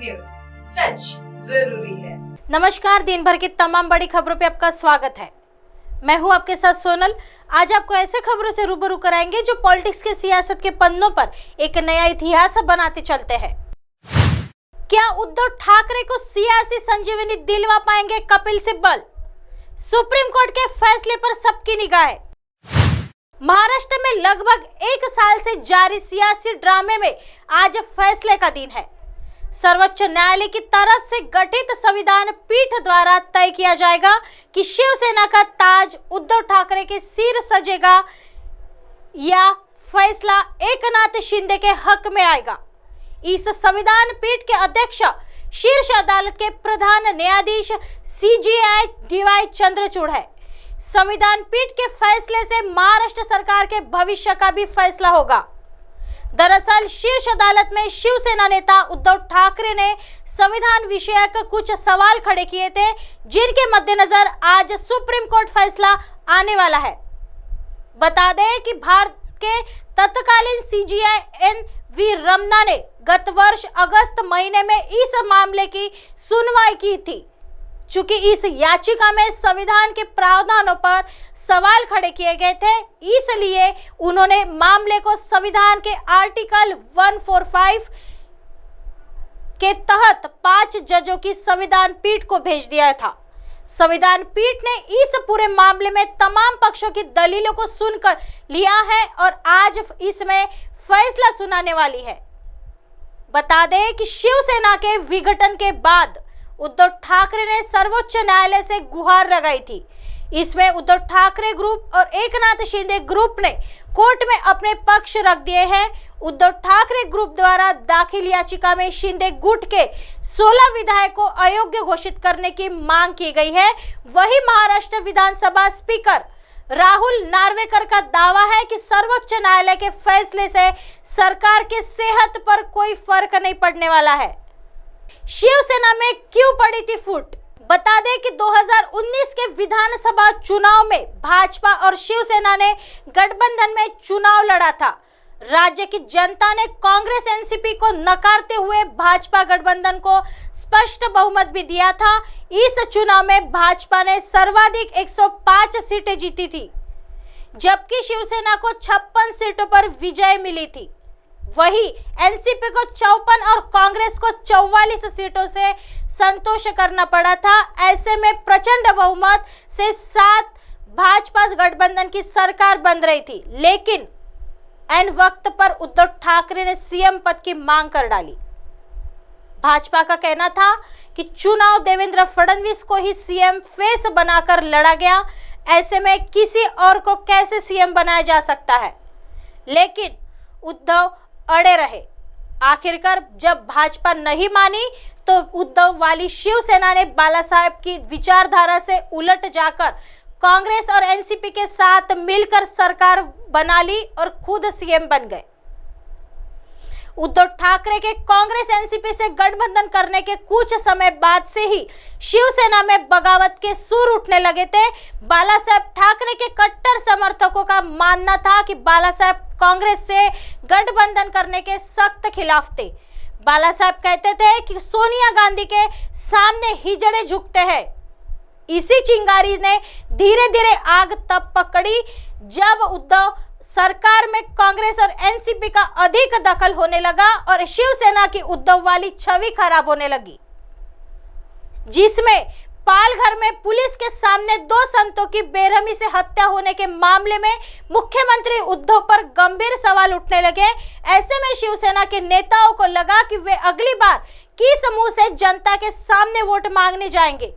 News, सच जरूरी है। नमस्कार, दिन भर की तमाम बड़ी खबरों पे आपका स्वागत है। मैं हूं आपके साथ सोनल। आज आपको ऐसे खबरों से रूबरू कराएंगे जो पॉलिटिक्स के सियासत के पन्नों पर एक नया इतिहास बनाते चलते हैं। क्या उद्धव ठाकरे को सियासी संजीवनी दिलवा पाएंगे कपिल सिब्बल? सुप्रीम कोर्ट के फैसले पर सबकी निगाह है। महाराष्ट्र में लगभग एक साल से जारी सियासी ड्रामे में आज फैसले का दिन है। सर्वोच्च न्यायालय की तरफ से गठित संविधान पीठ द्वारा तय किया जाएगा कि शिवसेना का ताज उद्धव ठाकरे के सिर सजेगा या फैसला एकनाथ शिंदे के हक में आएगा। इस संविधान पीठ के अध्यक्ष शीर्ष अदालत के प्रधान न्यायाधीश CJI DY चंद्रचूड़ है। संविधान पीठ के फैसले से महाराष्ट्र सरकार के भविष्य का भी फैसला होगा। दरअसल शीर्ष अदालत में शिवसेना नेता उद्धव ठाकरे ने संविधान विषयक कुछ सवाल खड़े किए थे, जिनके मद्देनजर आज सुप्रीम कोर्ट फैसला आने वाला है। बता दें कि भारत के तत्कालीन CJI NV रमना ने गत वर्ष अगस्त महीने में इस मामले की सुनवाई की थी। चूंकि इस याचिका में संविधान के प्रावधानों पर सवाल खड़े किए गए थे, इसलिए उन्होंने मामले को संविधान के आर्टिकल 145 के तहत 5 जजों की संविधान पीठ को भेज दिया था। संविधान पीठ ने इस पूरे मामले में तमाम पक्षों की दलीलों को सुनकर लिया है और आज इसमें फैसला सुनाने वाली है। बता दें कि शिवसेना के विघटन के बाद उद्धव ठाकरे ने सर्वोच्च न्यायालय से गुहार लगाई थी। इसमें उद्धव ठाकरे ग्रुप और एकनाथ शिंदे ग्रुप ने कोर्ट में अपने पक्ष रख दिए हैं। उद्धव ठाकरे ग्रुप द्वारा दाखिल याचिका में शिंदे गुट के 16 विधायकों को अयोग्य घोषित करने की मांग की गई है। वही महाराष्ट्र विधानसभा स्पीकर राहुल नार्वेकर का दावा है कि सर्वोच्च न्यायालय के फैसले से सरकार के सेहत पर कोई फर्क नहीं पड़ने वाला है। शिवसेना में क्यों पड़ी थी फूट? बता दें कि 2019 के विधानसभा चुनाव में भाजपा और शिवसेना ने गठबंधन में चुनाव लड़ा था। राज्य की जनता ने कांग्रेस NCP को नकारते हुए भाजपा गठबंधन को स्पष्ट बहुमत भी दिया था। इस चुनाव में भाजपा ने सर्वाधिक 105 सीटें जीती थी, जबकि शिवसेना को 56 सीटों पर विजय मिली थी। वही NCP को 54 और कांग्रेस को 44 सीटों से संतोष करना पड़ा था। ऐसे में प्रचंड बहुमत से 7 भाजपा गठबंधन की सरकार बन रही थी, लेकिन ऐन वक्त पर उद्धव ठाकरे ने CM पद की मांग कर डाली। भाजपा का कहना था कि चुनाव देवेंद्र फडणवीस को ही CM फेस बनाकर लड़ा गया, ऐसे में किसी और को कैसे CM बनाया जा सकता है। लेकिन उद्धव अड़े रहे। आखिरकार जब भाजपा नहीं मानी तो उद्धव वाली शिवसेना ने बाला साहेब की विचारधारा से उलट जाकर कांग्रेस और NCP के साथ मिलकर सरकार बना ली और खुद CM बन गए। उद्धव ठाकरे के कांग्रेस NCP से गठबंधन करने के कुछ समय बाद से ही शिवसेना में बगावत के सुर उठने लगे थे। बाला साहेब ठाकरे के कट्टर समर्थकों का मानना था कि बाला साहेब कांग्रेस से गठबंधन करने के सख्त खिलाफ थे। बाला साहेब कहते थे कि सोनिया गांधी के सामने हिजड़े झुकते हैं। इसी चिंगारी ने धीरे धीरे आग तब पकड़ी जब उद्धव सरकार में कांग्रेस और NCP का अधिक दखल होने लगा और शिवसेना की उद्धव वाली छवि खराब होने लगी, जिसमें पालघर में पुलिस के सामने 2 संतों की बेरहमी से हत्या होने के मामले में मुख्यमंत्री उद्धव पर गंभीर सवाल उठने लगे। ऐसे में शिवसेना के नेताओं को लगा कि वे अगली बार किस मुंह से जनता के सामने वोट मांगने जाएंगे।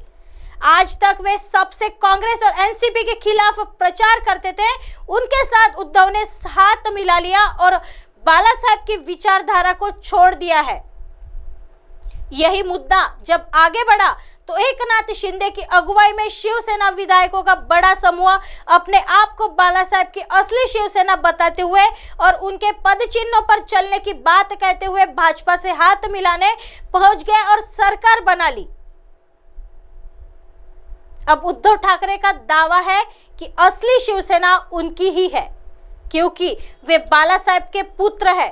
आज तक वे सबसे कांग्रेस और NCP के खिलाफ प्रचार करते थे। उनके साथ उद्धव ने हाथ मिला लिया और बाला साहेब की विचारधारा को छोड़ दिया है। यही मुद्दा जब आगे बढ़ा तो एकनाथ शिंदे की अगुवाई में शिवसेना विधायकों का बड़ा समूह अपने आप को बाला साहेब की असली शिवसेना बताते हुए और उनके पद चिन्हों पर चलने की बात कहते हुए भाजपा से हाथ मिलाने पहुंच गए और सरकार बना ली। अब उद्धव ठाकरे का दावा है कि असली शिवसेना उनकी ही है, क्योंकि वे बाला साहेब के पुत्र हैं।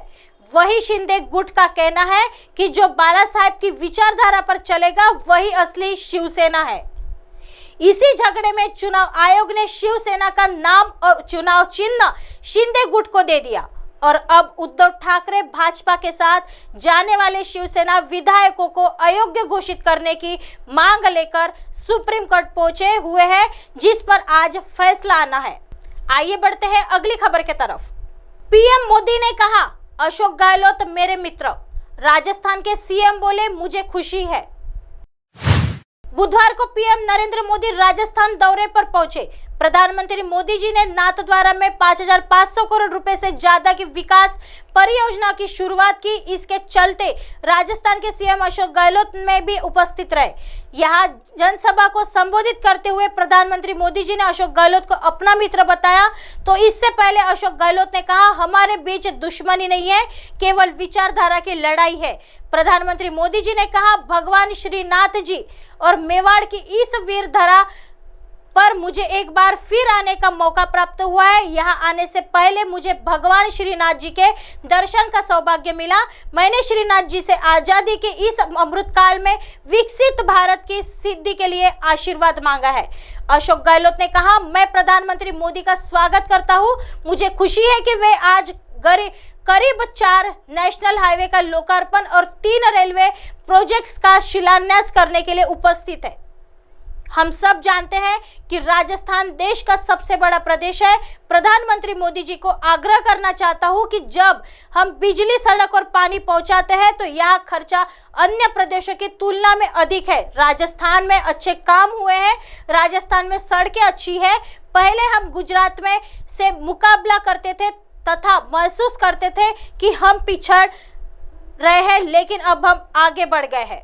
वही शिंदे गुट का कहना है कि जो बाला साहेब की विचारधारा पर चलेगा वही असली शिवसेना है। इसी झगड़े में चुनाव आयोग ने शिवसेना का नाम और चुनाव चिन्ह शिंदे गुट को दे दिया और अब उद्धव ठाकरे भाजपा के साथ जाने वाले शिवसेना विधायकों को अयोग्य घोषित करने की मांग लेकर सुप्रीम कोर्ट पहुंचे हुए हैं, जिस पर आज फैसला आना है। आइए बढ़ते हैं अगली खबर की तरफ। पीएम मोदी ने कहा, अशोक गहलोत मेरे मित्र। राजस्थान के सीएम बोले, मुझे खुशी है। बुधवार को पीएम नरेंद्र मोदी राजस्थान दौरे पर पहुंचे। प्रधानमंत्री मोदी जी ने नाथद्वारा में 5,500 करोड़ रुपए से ज्यादा की विकास परियोजना की शुरुआत की। इसके चलते राजस्थान के सीएम अशोक गहलोत में भी उपस्थित रहे। यहां जनसभा को संबोधित करते हुए प्रधानमंत्री मोदी जी ने अशोक गहलोत को अपना मित्र बताया। तो इससे पहले अशोक गहलोत ने कहा, हमारे बीच दुश्मनी नहीं है, केवल विचारधारा की लड़ाई है। प्रधानमंत्री मोदी जी ने कहा, भगवान श्रीनाथ जी और मेवाड़ की इस वीर धरा पर मुझे एक बार फिर आने का मौका प्राप्त हुआ है। यहाँ आने से पहले मुझे भगवान श्रीनाथ जी के दर्शन का सौभाग्य मिला। मैंने श्रीनाथ जी से आजादी के इस अमृत काल में विकसित भारत की सिद्धि के लिए आशीर्वाद मांगा है। अशोक गहलोत ने कहा, मैं प्रधानमंत्री मोदी का स्वागत करता हूँ। मुझे खुशी है कि वे आज करीब 4 नेशनल हाईवे का लोकार्पण और 3 रेलवे प्रोजेक्ट्स का शिलान्यास करने के लिए उपस्थित है। हम सब जानते हैं कि राजस्थान देश का सबसे बड़ा प्रदेश है। प्रधानमंत्री मोदी जी को आग्रह करना चाहता हूं कि जब हम बिजली, सड़क और पानी पहुंचाते हैं तो यह खर्चा अन्य प्रदेशों की तुलना में अधिक है। राजस्थान में अच्छे काम हुए हैं, राजस्थान में सड़कें अच्छी है। पहले हम गुजरात में से मुकाबला करते थे तथा महसूस करते थे कि हम पिछड़ रहे हैं, लेकिन अब हम आगे बढ़ गए हैं।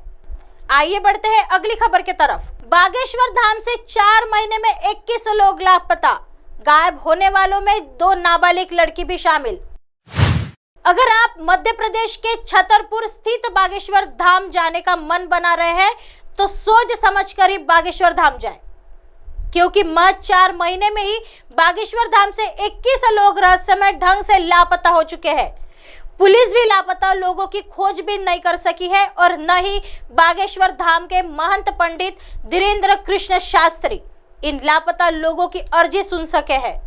आइए बढ़ते हैं अगली खबर की तरफ। बागेश्वर धाम से 4 महीने में 21 लोग लापता। गायब होने वालों में 2 नाबालिग लड़की भी शामिल। अगर आप मध्य प्रदेश के छतरपुर स्थित बागेश्वर धाम जाने का मन बना रहे हैं तो सोच समझ कर ही बागेश्वर धाम जाएं, क्योंकि महज 4 महीने में ही बागेश्वर धाम से 21 लोग रहस्यमय ढंग से लापता हो चुके हैं। पुलिस भी लापता लोगों की खोजबीन नहीं कर सकी है और न ही बागेश्वर धाम के महंत पंडित धीरेन्द्र कृष्ण शास्त्री इन लापता लोगों की अर्जी सुन सके हैं।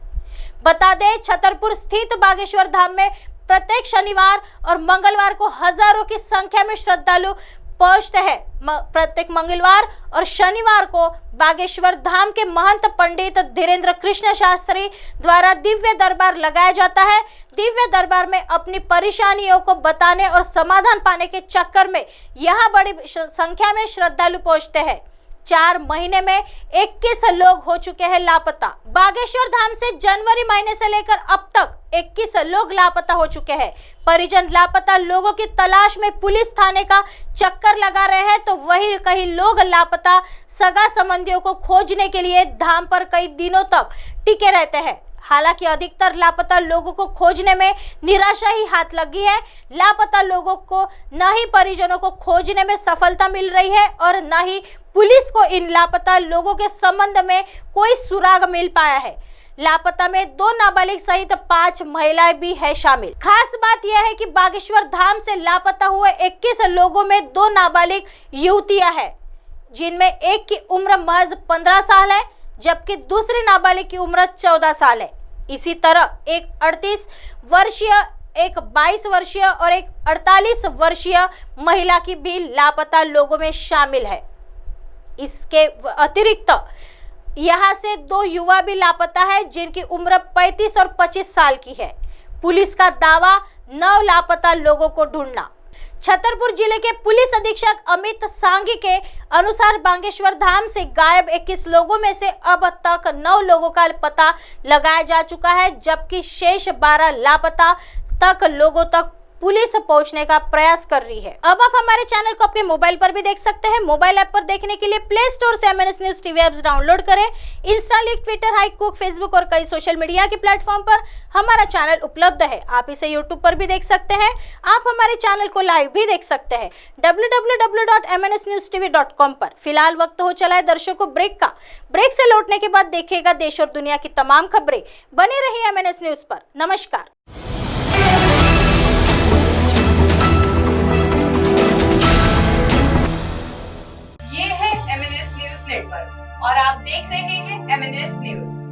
बता दें, छतरपुर स्थित बागेश्वर धाम में प्रत्येक शनिवार और मंगलवार को हजारों की संख्या में श्रद्धालु पहुंचते हैं। प्रत्येक मंगलवार और शनिवार को बागेश्वर धाम के महंत पंडित धीरेन्द्र कृष्ण शास्त्री द्वारा दिव्य दरबार लगाया जाता है। दिव्य दरबार में अपनी परेशानियों को बताने और समाधान पाने के चक्कर में यहाँ बड़ी संख्या में श्रद्धालु पहुंचते हैं। 4 महीने में 21 लोग हो चुके हैं लापता। बागेश्वर धाम से जनवरी महीने से लेकर अब तक 21 लोग लापता हो चुके हैं। परिजन लापता लोगों की तलाश में पुलिस थाने का चक्कर लगा रहे हैं, तो वही कई लोग लापता सगा संबंधियों को खोजने के लिए धाम पर कई दिनों तक टिके रहते हैं। हालांकि अधिकतर लापता लोगों को खोजने में निराशा ही हाथ लगी है। लापता लोगों को न ही परिजनों को खोजने में सफलता मिल रही है और न ही पुलिस को इन लापता लोगों के संबंध में कोई सुराग मिल पाया है। लापता में 2 नाबालिग सहित 5 महिलाएं भी है शामिल। खास बात यह है कि बागेश्वर धाम से लापता हुए 21 लोगों में 2 नाबालिग युवतियां हैं, जिनमें एक की उम्र महज 15 साल है जबकि दूसरी नाबालिग की उम्र 14 साल है। इसी तरह एक 38 वर्षीय, एक 22 वर्षीय और एक 48 वर्षीय महिला की भी लापता लोगों में शामिल है। इसके अतिरिक्त यहाँ से 2 युवा भी लापता है जिनकी उम्र 35 और 25 साल की है। पुलिस का दावा 9 लापता लोगों को ढूंढना। छतरपुर जिले के पुलिस अधीक्षक अमित सांगी के अनुसार बागेश्वर धाम से गायब 21 लोगों में से अब तक 9 लोगों का पता लगाया जा चुका है, जबकि शेष 12 लापता तक लोगों तक पुलिस पहुंचने का प्रयास कर रही है। अब आप हमारे चैनल को अपने मोबाइल पर भी देख सकते हैं। मोबाइल ऐप पर देखने के लिए प्ले स्टोर से MNS news TV apps download करें। इंस्टा, लिंक, ट्विटर, हाई कुक, फेसबुक और कई सोशल मीडिया के प्लेटफॉर्म पर हमारा चैनल उपलब्ध है। आप इसे यूट्यूब पर भी देख सकते हैं। आप हमारे चैनल को लाइव भी देख सकते हैं www.mnsnewstv.com पर। फिलहाल वक्त हो चला है दर्शकों ब्रेक का। ब्रेक से लौटने के बाद देखिएगा देश और दुनिया की तमाम खबरें। बने रहिए MNS न्यूज पर। नमस्कार। और आप देख रहे हैं MNS न्यूज।